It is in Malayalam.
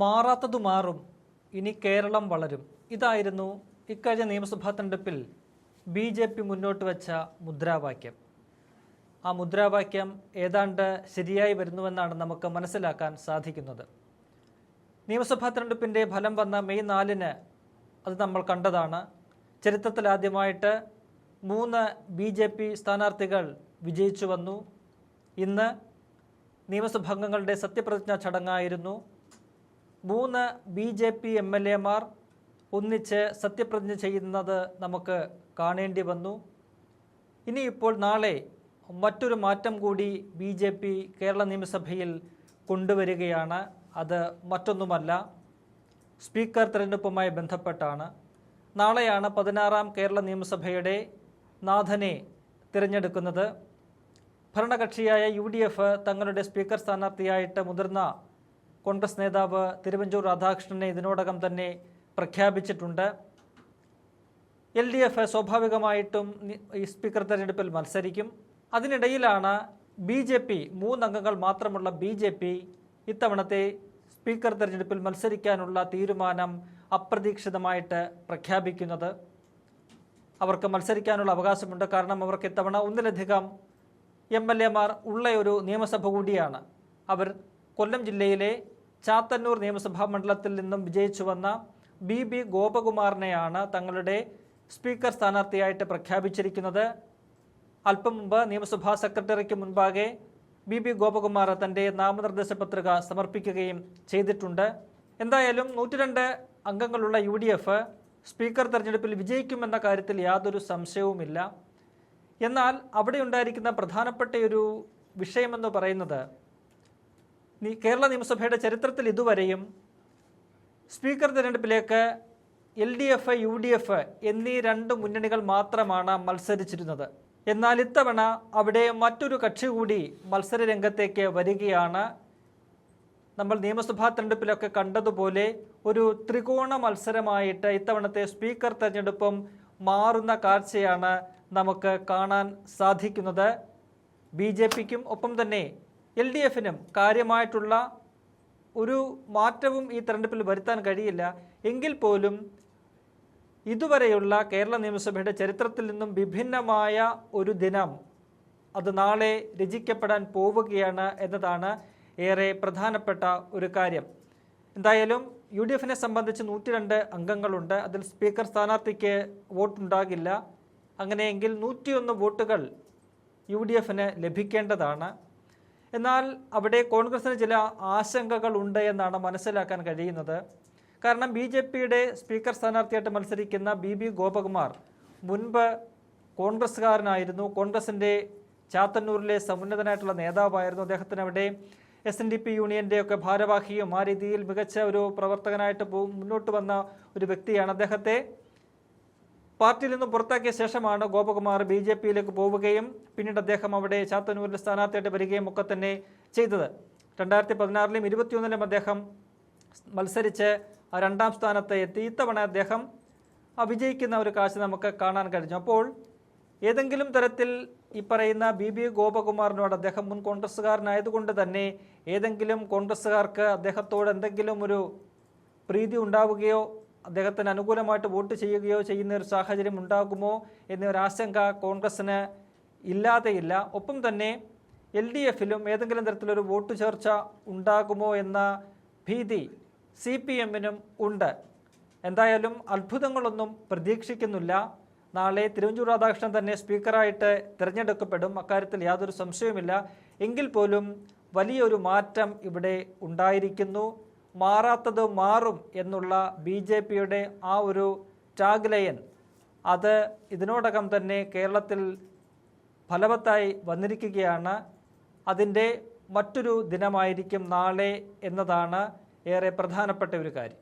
മാറാത്തതു മാറും, ഇനി കേരളം വളരും. ഇതായിരുന്നു ഇക്കഴിഞ്ഞ നിയമസഭാ തെരഞ്ഞെടുപ്പിൽ BJP മുന്നോട്ട് വെച്ച മുദ്രാവാക്യം. ആ മുദ്രാവാക്യം ഏതാണ്ട് ശരിയായി വരുന്നുവെന്നാണ് നമുക്ക് മനസ്സിലാക്കാൻ സാധിക്കുന്നത്. നിയമസഭാ തെരഞ്ഞെടുപ്പിൻ്റെ ഫലം വന്ന മെയ് 4-ന് അത് നമ്മൾ കണ്ടതാണ്. ചരിത്രത്തിലാദ്യമായിട്ട് 3 BJP സ്ഥാനാർത്ഥികൾ വിജയിച്ചു വന്നു. ഇന്ന് നിയമസഭാംഗങ്ങളുടെ സത്യപ്രതിജ്ഞാ ചടങ്ങായിരുന്നു. 3 BJP MLA-മാർ ഒന്നിച്ച് സത്യപ്രതിജ്ഞ ചെയ്യുന്നത് നമുക്ക് കാണേണ്ടി വന്നു. ഇനിയിപ്പോൾ നാളെ മറ്റൊരു മാറ്റം കൂടി BJP കേരള നിയമസഭയിൽ കൊണ്ടുവരികയാണ്. അത് മറ്റൊന്നുമല്ല, സ്പീക്കർ തിരഞ്ഞെടുപ്പുമായി ബന്ധപ്പെട്ടാണ്. നാളെയാണ് 16-ാം കേരള നിയമസഭയുടെ നാഥനെ തിരഞ്ഞെടുക്കുന്നത്. ഭരണകക്ഷിയായ UDF തങ്ങളുടെ സ്പീക്കർ സ്ഥാനാർത്ഥിയായിട്ട് മുതിർന്ന കോൺഗ്രസ് നേതാവ് തിരുവഞ്ചൂർ രാധാകൃഷ്ണനെ ഇതിനോടകം തന്നെ പ്രഖ്യാപിച്ചിട്ടുണ്ട്. LDF സ്വാഭാവികമായിട്ടും ഈ സ്പീക്കർ തെരഞ്ഞെടുപ്പിൽ മത്സരിക്കും. അതിനിടയിലാണ് BJP 3 അംഗങ്ങൾ മാത്രമുള്ള BJP ഇത്തവണത്തെ സ്പീക്കർ തെരഞ്ഞെടുപ്പിൽ മത്സരിക്കാനുള്ള തീരുമാനം അപ്രതീക്ഷിതമായിട്ട് പ്രഖ്യാപിക്കുന്നത്. അവർക്ക് മത്സരിക്കാനുള്ള അവകാശമുണ്ട്. കാരണം അവർക്ക് ഇത്തവണ 1-ലധികം MLA-മാർ ഉള്ള ഒരു നിയമസഭ കൂടിയാണ്. അവർ കൊല്ലം ജില്ലയിലെ ചാത്തന്നൂർ നിയമസഭാ മണ്ഡലത്തിൽ നിന്നും വിജയിച്ചു വന്ന BB ഗോപകുമാറിനെയാണ് തങ്ങളുടെ സ്പീക്കർ സ്ഥാനാർത്ഥിയായിട്ട് പ്രഖ്യാപിച്ചിരിക്കുന്നത്. അല്പം മുമ്പ് നിയമസഭാ സെക്രട്ടറിക്ക് മുൻപാകെ BB ഗോപകുമാർ തൻ്റെ നാമനിർദ്ദേശ പത്രിക സമർപ്പിക്കുകയും ചെയ്തിട്ടുണ്ട്. എന്തായാലും 102 അംഗങ്ങളുള്ള UDF സ്പീക്കർ തെരഞ്ഞെടുപ്പിൽ വിജയിക്കുമെന്ന കാര്യത്തിൽ യാതൊരു സംശയവുമില്ല. എന്നാൽ അവിടെ ഉണ്ടായിരിക്കുന്ന പ്രധാനപ്പെട്ട ഒരു വിഷയമെന്ന് പറയുന്നത്, കേരള നിയമസഭയുടെ ചരിത്രത്തിൽ ഇതുവരെയും സ്പീക്കർ തെരഞ്ഞെടുപ്പിലേക്ക് LDF, UDF എന്നീ 2 മുന്നണികൾ മാത്രമാണ് മത്സരിച്ചിരുന്നത്. എന്നാൽ ഇത്തവണ അവിടെ മറ്റൊരു കക്ഷി കൂടി മത്സര രംഗത്തേക്ക് വരികയാണ്. നമ്മൾ നിയമസഭാ തെരഞ്ഞെടുപ്പിലൊക്കെ കണ്ടതുപോലെ ഒരു ത്രികോണ മത്സരമായിട്ട് ഇത്തവണത്തെ സ്പീക്കർ തെരഞ്ഞെടുപ്പും മാറുന്ന കാഴ്ചയാണ് നമുക്ക് കാണാൻ സാധിക്കുന്നത്. BJPക്കും ഒപ്പം തന്നെ LDF-നും കാര്യമായിട്ടുള്ള ഒരു മാറ്റവും ഈ തെരഞ്ഞെടുപ്പിൽ വരുത്താൻ കഴിയില്ല. എങ്കിൽ പോലും ഇതുവരെയുള്ള കേരള നിയമസഭയുടെ ചരിത്രത്തിൽ നിന്നും വിഭിന്നമായ ഒരു ദിനം അത് നാളെ രചിക്കപ്പെടാൻ പോവുകയാണ് എന്നതാണ് ഏറെ പ്രധാനപ്പെട്ട ഒരു കാര്യം. എന്തായാലും UDF-നെ സംബന്ധിച്ച് 102 അംഗങ്ങളുണ്ട്. അതിൽ സ്പീക്കർ സ്ഥാനാർത്ഥിക്ക് വോട്ടുണ്ടാകില്ല. അങ്ങനെയെങ്കിൽ 101 വോട്ടുകൾ UDF-ന് ലഭിക്കേണ്ടതാണ്. എന്നാൽ അവിടെ കോൺഗ്രസിന് ചില ആശങ്കകൾ ഉണ്ട് എന്നാണ് മനസ്സിലാക്കാൻ കഴിയുന്നത്. കാരണം BJPയുടെ സ്പീക്കർ സ്ഥാനാർത്ഥിയായിട്ട് മത്സരിക്കുന്ന BB ഗോപകുമാർ മുൻപ് കോൺഗ്രസ്സുകാരനായിരുന്നു. കോൺഗ്രസിൻ്റെ ചാത്തന്നൂരിലെ സമുന്നതനായിട്ടുള്ള നേതാവായിരുന്നു. അദ്ദേഹത്തിന് അവിടെ SNDP യൂണിയൻ്റെ ഒക്കെ ഭാരവാഹിയും ആ രീതിയിൽ മികച്ച ഒരു പ്രവർത്തകനായിട്ട് മുന്നോട്ട് വന്ന ഒരു വ്യക്തിയാണ്. അദ്ദേഹത്തെ പാർട്ടിയിൽ നിന്നും പുറത്താക്കിയ ശേഷമാണ് ഗോപകുമാർ BJPയിലേക്ക് പോവുകയും പിന്നീട് അദ്ദേഹം അവിടെ ചാത്തന്നൂരിലെ സ്ഥാനാർത്ഥിയായിട്ട് വരികയും ഒക്കെ തന്നെ ചെയ്തത്. 2016-ലും 2021-ലും അദ്ദേഹം മത്സരിച്ച് 2ാം സ്ഥാനത്ത് എത്തി. ഇത്തവണ അദ്ദേഹം വിജയിക്കുന്ന ഒരു കാഴ്ച നമുക്ക് കാണാൻ കഴിഞ്ഞു. അപ്പോൾ ഏതെങ്കിലും തരത്തിൽ ഈ പറയുന്ന BB ഗോപകുമാറിനോട്, അദ്ദേഹം മുൻ കോൺഗ്രസ്സുകാരനായതുകൊണ്ട് തന്നെ ഏതെങ്കിലും കോൺഗ്രസ്സുകാർക്ക് അദ്ദേഹത്തോട് എന്തെങ്കിലും ഒരു പ്രീതി ഉണ്ടാവുകയോ അദ്ദേഹത്തിന് അനുകൂലമായിട്ട് വോട്ട് ചെയ്യുകയോ ചെയ്യുന്ന ഒരു സാഹചര്യം ഉണ്ടാകുമോ എന്നൊരാശങ്ക കോൺഗ്രസ്സിന് ഇല്ലാതെയില്ല. ഒപ്പം തന്നെ LDF-ലും ഏതെങ്കിലും തരത്തിലൊരു വോട്ട് ചേർച്ച ഉണ്ടാകുമോ എന്ന ഭീതി CPM-നും ഉണ്ട്. എന്തായാലും അത്ഭുതങ്ങളൊന്നും പ്രതീക്ഷിക്കുന്നില്ല. നാളെ തിരുവഞ്ചൂർ രാധാകൃഷ്ണൻ തന്നെ സ്പീക്കറായിട്ട് തിരഞ്ഞെടുക്കപ്പെടും, അക്കാര്യത്തിൽ യാതൊരു സംശയവുമില്ല. എങ്കിൽ പോലും വലിയൊരു മാറ്റം ഇവിടെ ഉണ്ടായിരിക്കുന്നു. മാറാത്തത് മാറും എന്നുള്ള BJPയുടെ ആ ഒരു ടാഗ് ലൈൻ അത് ഇതിനോടകം തന്നെ കേരളത്തിൽ ഫലവത്തായി വന്നിരിക്കുകയാണ്. അതിൻ്റെ മറ്റൊരു ദിനമായിരിക്കും നാളെ എന്നതാണ് ഏറെ പ്രധാനപ്പെട്ട ഒരു കാര്യം.